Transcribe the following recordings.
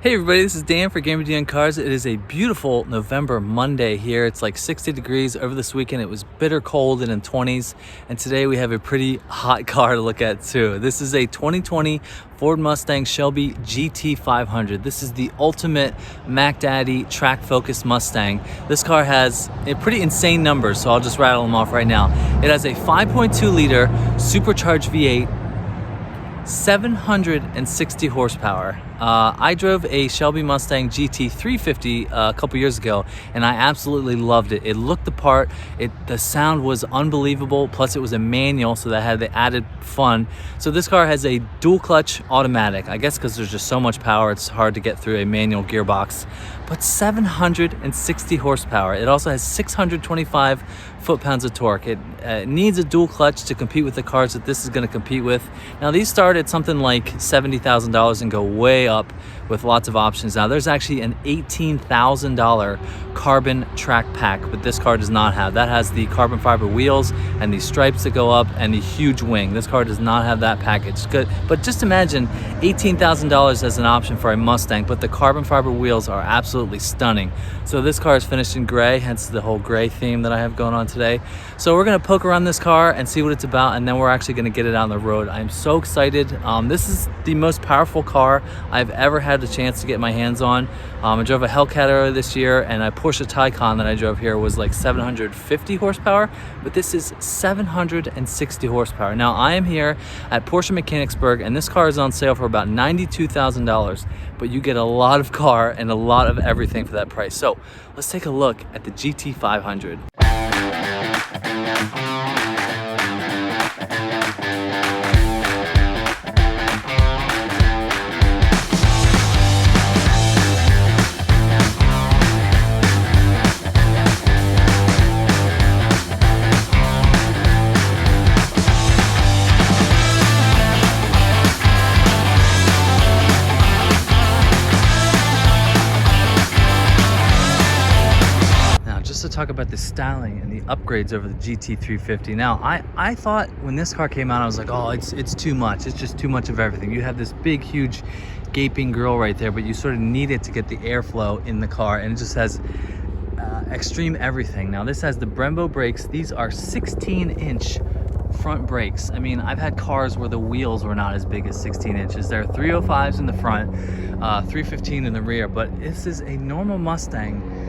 Hey everybody, this is Dan for GemmyD on Cars. It is a beautiful November Monday here. It's like 60 degrees. Over this weekend it was bitter cold and in 20s, and today we have a pretty hot car to look at too. This is a 2020 Ford Mustang Shelby GT500. This is the ultimate Mac Daddy track focused Mustang. This car has a pretty insane numbers, so I'll just rattle them off right now. It has a 5.2 liter supercharged V8, 760 horsepower. I drove a Shelby Mustang GT350 a couple years ago, and I absolutely loved it. It looked the part. The sound was unbelievable. Plus, it was a manual, so that had the added fun. So this car has a dual clutch automatic. I guess because there's just so much power, it's hard to get through a manual gearbox. But 760 horsepower. It also has 625 foot-pounds of torque. It needs a dual clutch to compete with the cars that this is going to compete with. Now, these start at something like $70,000 and go way up with lots of options. Now, there's actually an $18,000 carbon track pack, but this car does not have. That has the carbon fiber wheels and the stripes that go up and the huge wing. This car does not have that package. Good, but just imagine $18,000 as an option for a Mustang, but the carbon fiber wheels are absolutely stunning. So this car is finished in gray, hence the whole gray theme that I have going on today. So we're gonna poke around this car and see what it's about, and then we're actually gonna get it on the road. I'm so excited. This is the most powerful car I've ever had the chance to get my hands on. I drove a Hellcat earlier this year, and a Porsche Taycan that I drove here was like 750 horsepower, but this is 760 horsepower. Now, I am here at Porsche Mechanicsburg, and this car is on sale for about $92,000, but you get a lot of car and a lot of everything for that price. So let's take a look at the GT500. To talk about the styling and the upgrades over the GT350. Now, I thought when this car came out, I was like, oh, it's too much. It's just too much of everything. You have this big, huge, gaping grille right there, but you sort of need it to get the airflow in the car, and it just has extreme everything. Now, this has the Brembo brakes. These are 16-inch front brakes. I mean, I've had cars where the wheels were not as big as 16 inches. There are 305s in the front, 315 in the rear, but this is a normal Mustang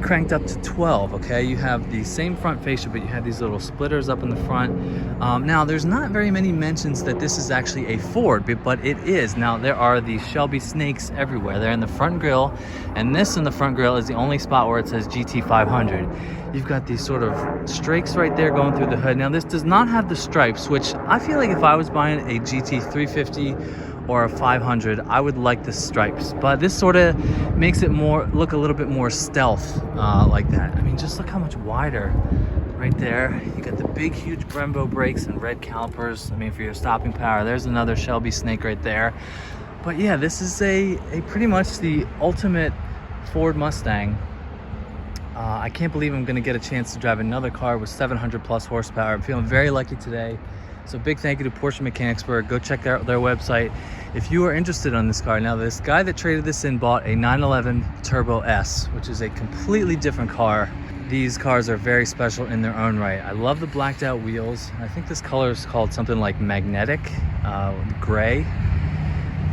cranked up to 12. Okay, you have the same front fascia, but you have these little splitters up in the front. Now, there's not very many mentions that this is actually a Ford, but it is. Now, there are the Shelby snakes everywhere. They're in the front grille, and this in the front grille is the only spot where it says GT500. You've got these sort of strakes right there going through the hood. Now, this does not have the stripes, which I feel like if I was buying a GT350 or a 500, I would like the stripes, but this sort of makes it look a little bit more stealth like that. I mean, just look how much wider right there. You got the big, huge Brembo brakes and red calipers. I mean, for your stopping power. There's another Shelby snake right there. But yeah, this is a pretty much the ultimate Ford Mustang. I can't believe I'm gonna get a chance to drive another car with 700 plus horsepower. I'm feeling very lucky today. So big thank you to Porsche Mechanicsburg. Go check their website if you are interested on this car. Now, this guy that traded this in bought a 911 Turbo S, which is a completely different car. These cars are very special in their own right. I love the blacked out wheels. I think this color is called something like magnetic gray.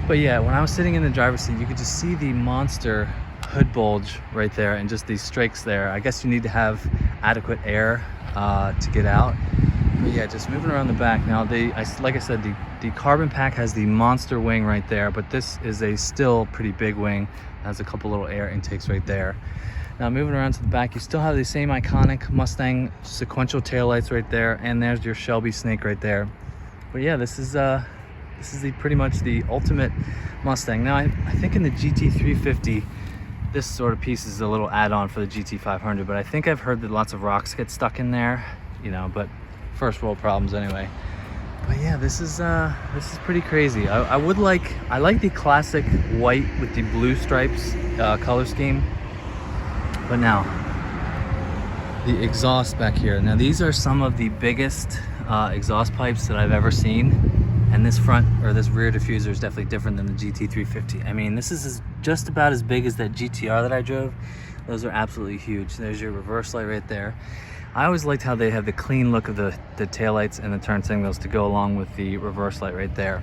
But yeah, when I was sitting in the driver's seat, you could just see the monster hood bulge right there and just these strakes there. I guess you need to have adequate air to get out. But yeah, just moving around the back now. Like I said, the carbon pack has the monster wing right there, but this is a still pretty big wing. It has a couple little air intakes right there. Now, moving around to the back, you still have the same iconic Mustang sequential taillights right there, and there's your Shelby snake right there. But yeah, this is pretty much the ultimate Mustang. Now, I think in the GT350, this sort of piece is a little add-on for the GT500, but I think I've heard that lots of rocks get stuck in there, you know, but first world problems anyway. But yeah, this is pretty crazy. I like the classic white with the blue stripes color scheme. But now the exhaust back here. Now, these are some of the biggest exhaust pipes that I've ever seen, And this front or this rear diffuser is definitely different than the GT350. I mean, this is just about as big as that GTR that I drove. Those are absolutely huge. There's your reverse light right there. I always liked how they have the clean look of the taillights and the turn signals to go along with the reverse light right there.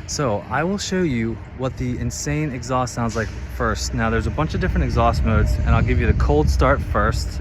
So I will show you what the insane exhaust sounds like first. Now there's a bunch of different exhaust modes, and I'll give you the cold start first.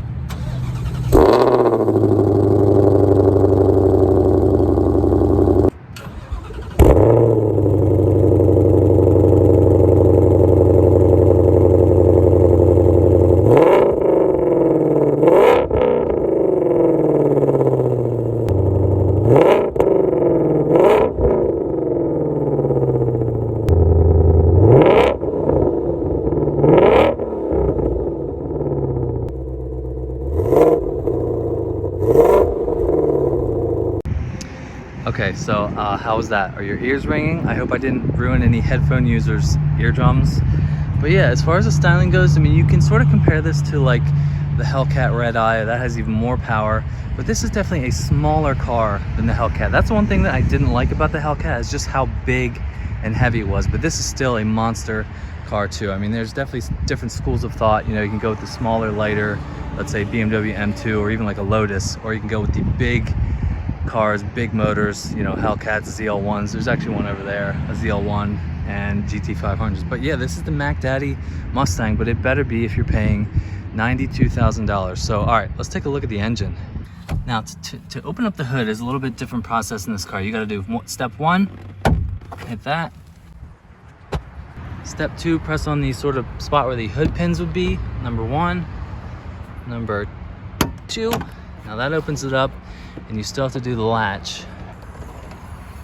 Okay, so how was that? Are your ears ringing? I hope I didn't ruin any headphone users' eardrums. But yeah, as far as the styling goes, I mean, you can sort of compare this to like the Hellcat Red Eye. That has even more power, but this is definitely a smaller car than the Hellcat. That's one thing that I didn't like about the Hellcat, is just how big and heavy it was. But this is still a monster car too. I mean, there's definitely different schools of thought. You know, you can go with the smaller, lighter, let's say BMW M2, or even like a Lotus, or you can go with the big cars, big motors, you know, Hellcats, ZL1s. There's actually one over there, a ZL1, and GT500s. But yeah, this is the Mac Daddy Mustang, but it better be if you're paying $92,000. So all right, let's take a look at the engine. Now to open up the hood is a little bit different process in this car. You got to do step one, hit that. Step two, press on the sort of spot where the hood pins would be. Number one, number two. Now that opens it up, and you still have to do the latch.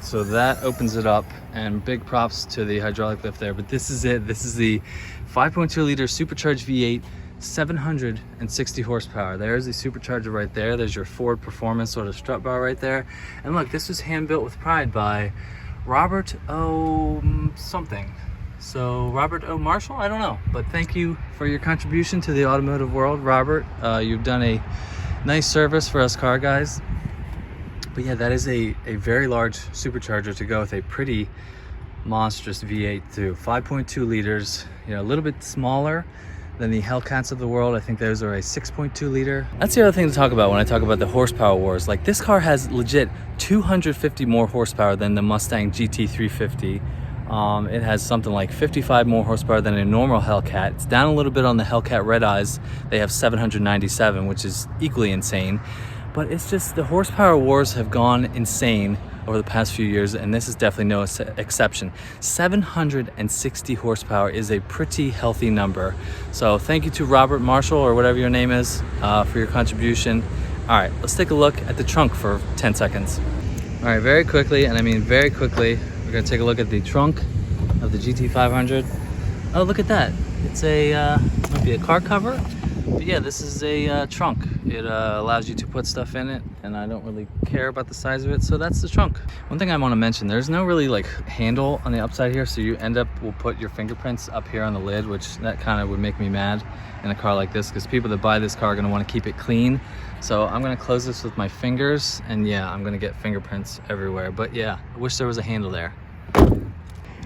So that opens it up, and big props to the hydraulic lift there. But this is it. This is the 5.2 liter supercharged V8, 760 horsepower. There's the supercharger right there. There's your Ford Performance sort of strut bar right there. And look, this was hand built with pride by Robert O. something. So Robert O. Marshall, I don't know. But thank you for your contribution to the automotive world, Robert. You've done a nice service for us car guys. But yeah, that is a very large supercharger to go with a pretty monstrous V8 too. 5.2 liters, you know, a little bit smaller than the Hellcats of the world. I think those are a 6.2 liter. That's the other thing to talk about when I talk about the horsepower wars. Like, this car has legit 250 more horsepower than the Mustang GT350. It has something like 55 more horsepower than a normal Hellcat. It's down a little bit on the Hellcat Red Eyes. They have 797, which is equally insane. But it's just, the horsepower wars have gone insane over the past few years, and this is definitely no exception. 760 horsepower is a pretty healthy number. So thank you to Robert Marshall, or whatever your name is, for your contribution. All right, let's take a look at the trunk for 10 seconds. All right, very quickly, and I mean very quickly, we're gonna take a look at the trunk of the GT500. Oh, look at that. It's a, might be a car cover. But yeah, this is a trunk. It allows you to put stuff in it, and I don't really care about the size of it, so that's the trunk. One thing I want to mention, there's no really like handle on the upside here, so you will put your fingerprints up here on the lid, which that kind of would make me mad in a car like this, because people that buy this car are going to want to keep it clean. So I'm going to close this with my fingers, and yeah, I'm going to get fingerprints everywhere. But yeah, I wish there was a handle there.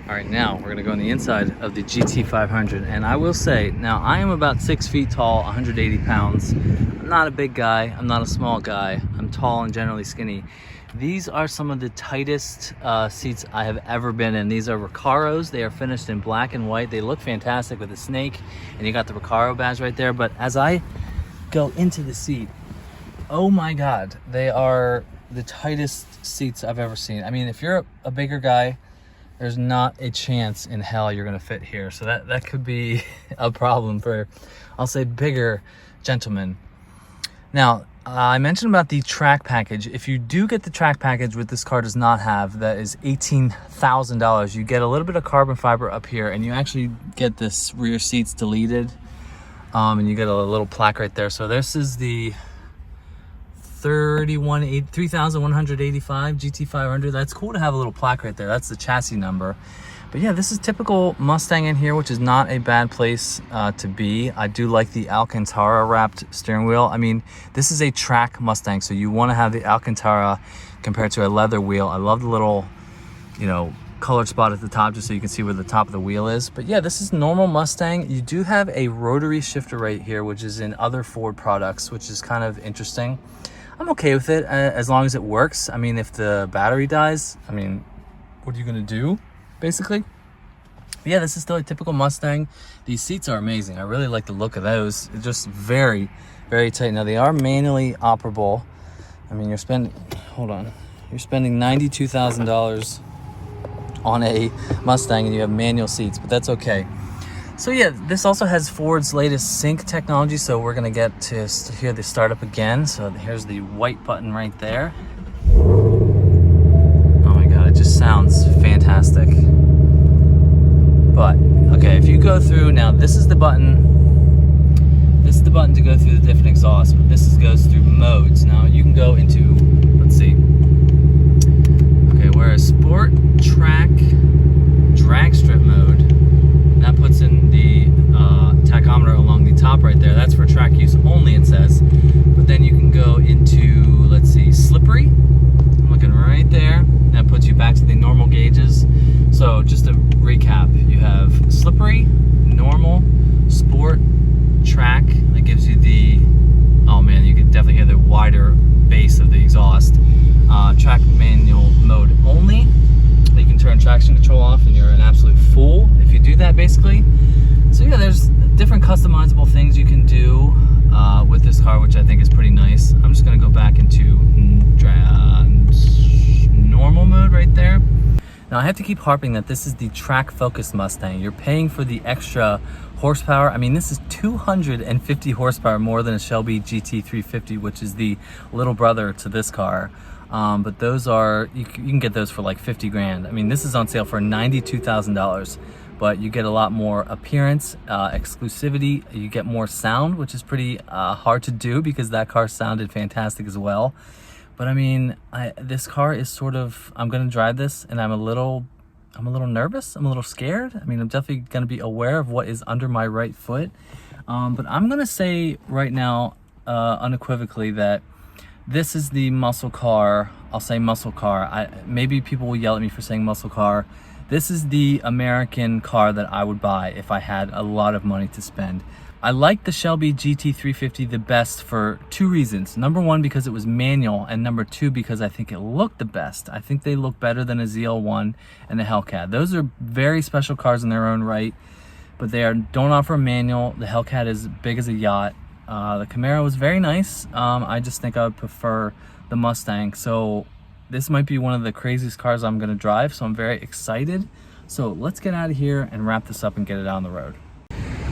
All right, now we're gonna go on the inside of the GT500, and I will say, now I am about 6 feet tall, 180 pounds. I'm not a big guy, I'm not a small guy, I'm tall and generally skinny. These are some of the tightest seats I have ever been in. These are Recaros. They are finished in black and white. They look fantastic with the snake, and you got the Recaro badge right there. But as I go into the seat, oh my God, they are the tightest seats I've ever seen. I mean, if you're a bigger guy, there's not a chance in hell you're gonna fit here. So that could be a problem for, I'll say, bigger gentlemen. Now, I mentioned about the track package. If you do get the track package, what this car does not have, that is $18,000. You get a little bit of carbon fiber up here, and you actually get this rear seats deleted. And you get a little plaque right there. So this is the 3,185 GT500. That's cool to have a little plaque right there. That's the chassis number. But yeah, this is typical Mustang in here, which is not a bad place to be. I do like the Alcantara wrapped steering wheel. I mean, this is a track Mustang, so you want to have the Alcantara compared to a leather wheel. I love the little you know, colored spot at the top just so you can see where the top of the wheel is. But yeah, this is normal Mustang. You do have a rotary shifter right here, which is in other Ford products, which is kind of interesting. I'm okay with it as long as it works. I mean, if the battery dies, I mean, what are you gonna do, basically? But yeah, this is still a typical Mustang. These seats are amazing. I really like the look of those. It's just very, very tight. Now they are manually operable. I mean, you're spending $92,000 on a Mustang and you have manual seats, but that's okay. So yeah, this also has Ford's latest sync technology, so we're gonna get to hear the startup again. So here's the white button right there. Oh my god, it just sounds fantastic. But okay, if you go through now, this is the button to go through the different exhausts, but goes through modes. Now you can go into, let's see, okay, we're a sport, track, drag strip mode. That puts in the tachometer along the top right there. That's for track use only, it says. But then you can go into, let's see, slippery. I'm looking right there. That puts you back to the normal gauges. So just to recap, you have slippery, normal, sport, track. That gives you the, oh man, you can definitely hear the wider bass of the exhaust. Track manual mode only. You can turn traction control off and you're an absolute fool if you do that, basically. So yeah, there's different customizable things you can do with this car, which I think is pretty nice. I'm just gonna go back into normal mode right there. Now I have to keep harping that this is the track focused Mustang. You're paying for the extra horsepower. I mean, this is 250 horsepower more than a Shelby GT350, which is the little brother to this car. But those are, you can get those for like 50 grand. I mean, this is on sale for $92,000, but you get a lot more appearance, exclusivity. You get more sound, which is pretty hard to do because that car sounded fantastic as well. But I mean, this car is sort of, I'm gonna drive this and I'm a little nervous. I'm a little scared. I mean, I'm definitely gonna be aware of what is under my right foot. But I'm gonna say right now, unequivocally, that this is the muscle car. I'll say muscle car. Maybe people will yell at me for saying muscle car. This is the American car that I would buy if I had a lot of money to spend. I like the Shelby GT350 the best for two reasons. Number one, because it was manual, and number two, because I think it looked the best. I think they look better than a ZL1 and a Hellcat. Those are very special cars in their own right, but they don't offer a manual. The Hellcat is big as a yacht. The Camaro was very nice. I just think I would prefer the Mustang. So this might be one of the craziest cars I'm gonna drive, so I'm very excited. So let's get out of here and wrap this up and get it out on the road.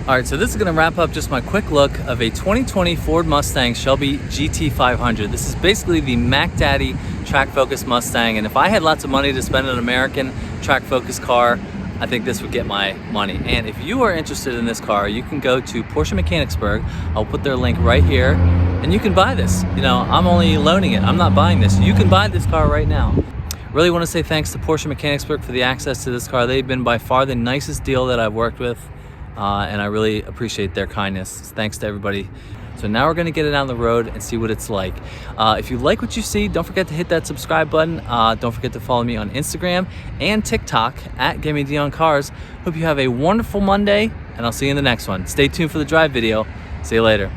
All right, so this is gonna wrap up just my quick look of a 2020 Ford Mustang Shelby GT500. This is basically the Mac Daddy track-focused Mustang, and if I had lots of money to spend on an American track-focused car, I think this would get my money. And if you are interested in this car, you can go to Porsche Mechanicsburg. I'll put their link right here, and you can buy this. You know, I'm only loaning it. I'm not buying this. You can buy this car right now. Really want to say thanks to Porsche Mechanicsburg for the access to this car. They've been by far the nicest deal that I've worked with, and I really appreciate their kindness. Thanks to everybody. So now we're gonna get it on the road and see what it's like. If you like what you see, don't forget to hit that subscribe button. Don't forget to follow me on Instagram and TikTok at GemmyD on Cars. Hope you have a wonderful Monday, and I'll see you in the next one. Stay tuned for the drive video. See you later.